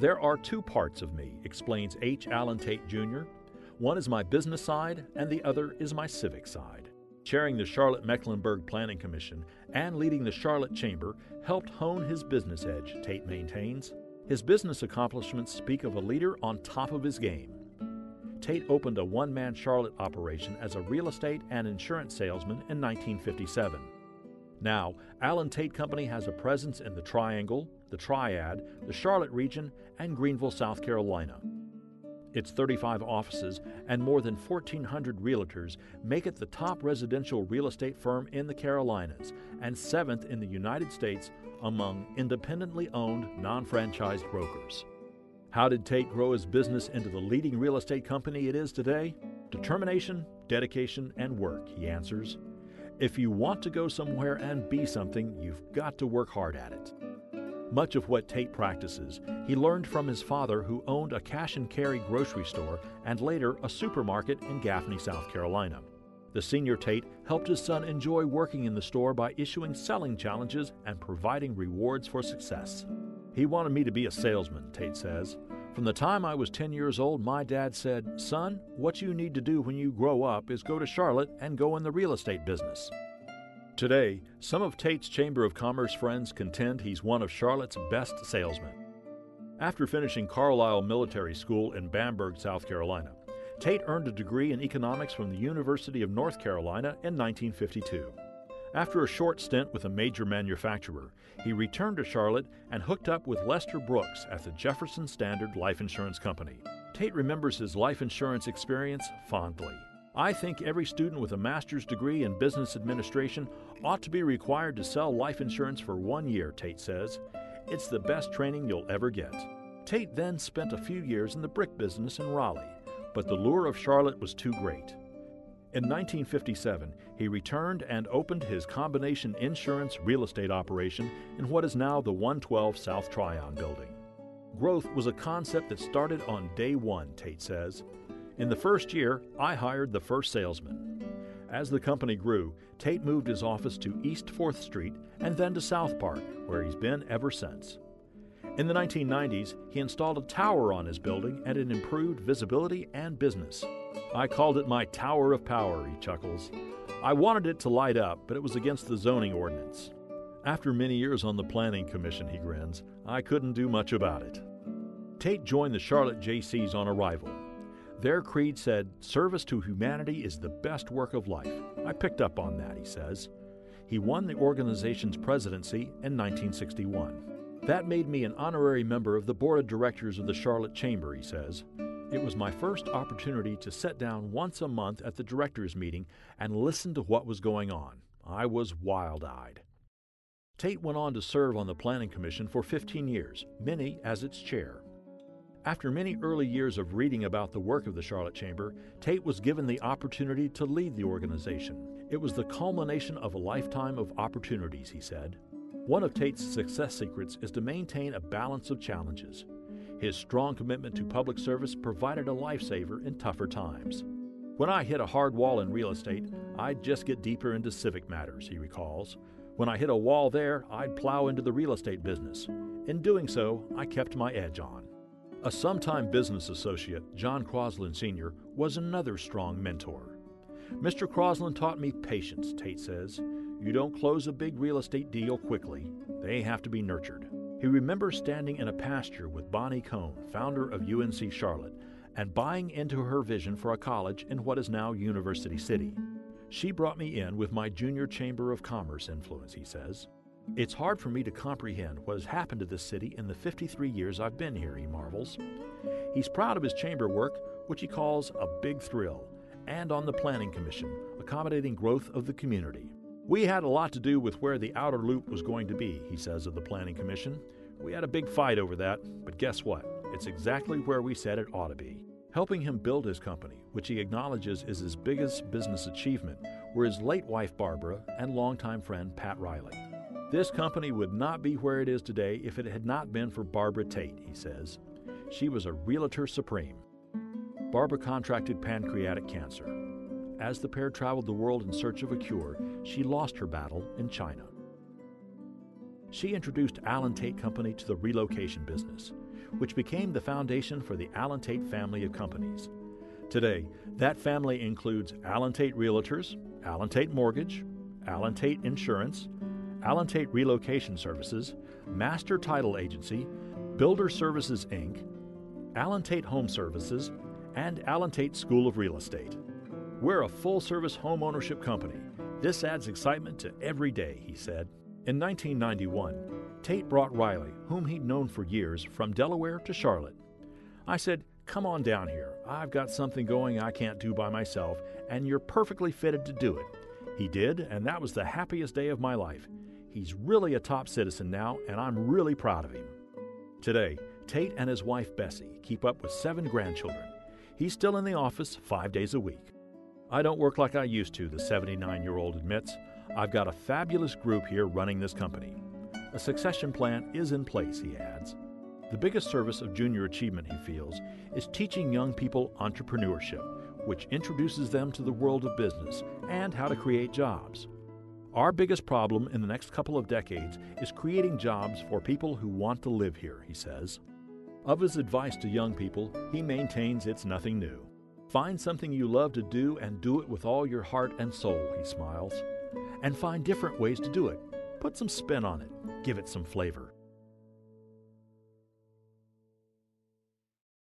There are two parts of me, explains H. Allen Tate Jr. One is my business side, and the other is my civic side. Chairing the Charlotte-Mecklenburg Planning Commission and leading the Charlotte Chamber helped hone his business edge, Tate maintains. His business accomplishments speak of a leader on top of his game. Tate opened a one-man Charlotte operation as a real estate and insurance salesman in 1957. Now, Allen Tate Company has a presence in the Triangle, the Triad, the Charlotte region, and Greenville, South Carolina. Its 35 offices and more than 1,400 realtors make it the top residential real estate firm in the Carolinas and seventh in the United States among independently owned, non-franchised brokers. How did Tate grow his business into the leading real estate company it is today? Determination, dedication, and work, he answers. If you want to go somewhere and be something, you've got to work hard at it. Much of what Tate practices, he learned from his father, who owned a cash-and-carry grocery store and later a supermarket in Gaffney, South Carolina. The senior Tate helped his son enjoy working in the store by issuing selling challenges and providing rewards for success. He wanted me to be a salesman, Tate says. From the time I was 10 years old, my dad said, "Son, what you need to do when you grow up is go to Charlotte and go in the real estate business." Today, some of Tate's Chamber of Commerce friends contend he's one of Charlotte's best salesmen. After finishing Carlisle Military School in Bamberg, South Carolina, Tate earned a degree in economics from the University of North Carolina in 1952. After a short stint with a major manufacturer, he returned to Charlotte and hooked up with Lester Brooks at the Jefferson Standard Life Insurance Company. Tate remembers his life insurance experience fondly. "I think every student with a master's degree in business administration ought to be required to sell life insurance for 1 year," Tate says. "It's the best training you'll ever get." Tate then spent a few years in the brick business in Raleigh, but the lure of Charlotte was too great. In 1957, he returned and opened his combination insurance real estate operation in what is now the 112 South Tryon building. Growth was a concept that started on day one, Tate says. In the first year, I hired the first salesman. As the company grew, Tate moved his office to East 4th Street and then to South Park, where he's been ever since. In the 1990s, he installed a tower on his building and it improved visibility and business. "I called it my Tower of Power," he chuckles. "I wanted it to light up, but it was against the zoning ordinance. After many years on the Planning Commission," he grins, "I couldn't do much about it." Tate joined the Charlotte Jaycees on arrival. Their creed said, "Service to humanity is the best work of life." I picked up on that, he says. He won the organization's presidency in 1961. "That made me an honorary member of the board of directors of the Charlotte Chamber," he says. "It was my first opportunity to sit down once a month at the directors' meeting and listen to what was going on. I was wild-eyed." Tate went on to serve on the Planning Commission for 15 years, many as its chair. After many early years of reading about the work of the Charlotte Chamber, Tate was given the opportunity to lead the organization. It was the culmination of a lifetime of opportunities, he said. One of Tate's success secrets is to maintain a balance of challenges. His strong commitment to public service provided a lifesaver in tougher times. "When I hit a hard wall in real estate, I'd just get deeper into civic matters," he recalls. "When I hit a wall there, I'd plow into the real estate business. In doing so, I kept my edge on." A sometime business associate, John Crosland Sr., was another strong mentor. "Mr. Crosland taught me patience," Tate says. "You don't close a big real estate deal quickly. They have to be nurtured." He remembers standing in a pasture with Bonnie Cohn, founder of UNC Charlotte, and buying into her vision for a college in what is now University City. "She brought me in with my junior Chamber of Commerce influence," he says. "It's hard for me to comprehend what has happened to this city in the 53 years I've been here," he marvels. He's proud of his chamber work, which he calls a big thrill, and on the Planning Commission, accommodating growth of the community. "We had a lot to do with where the outer loop was going to be," he says of the Planning Commission. "We had a big fight over that, but guess what? It's exactly where we said it ought to be." Helping him build his company, which he acknowledges is his biggest business achievement, were his late wife Barbara and longtime friend Pat Riley. "This company would not be where it is today if it had not been for Barbara Tate," he says. "She was a realtor supreme." Barbara contracted pancreatic cancer. As the pair traveled the world in search of a cure, she lost her battle in China. She introduced Allen Tate Company to the relocation business. which became the foundation for the Allen Tate family of companies. Today, that family includes Allen Tate Realtors, Allen Tate Mortgage, Allen Tate Insurance, Allen Tate Relocation Services, Master Title Agency, Builder Services, Inc., Allen Tate Home Services, and Allen Tate School of Real Estate. We're a full-service home ownership company. This adds excitement to every day, he said. In 1991, Tate brought Riley, whom he'd known for years, from Delaware to Charlotte. I said, "Come on down here. I've got something going I can't do by myself, and you're perfectly fitted to do it." He did, and that was the happiest day of my life. He's really a top citizen now, and I'm really proud of him. Today, Tate and his wife Bessie keep up with 7 grandchildren. He's still in the office 5 days a week. "I don't work like I used to," the 79-year-old admits. "I've got a fabulous group here running this company." A succession plan is in place, he adds. The biggest service of junior achievement, he feels, is teaching young people entrepreneurship, which introduces them to the world of business and how to create jobs. "Our biggest problem in the next couple of decades is creating jobs for people who want to live here," he says. Of his advice to young people, he maintains it's nothing new. "Find something you love to do and do it with all your heart and soul," he smiles. "And find different ways to do it. Put some spin on it. Give it some flavor."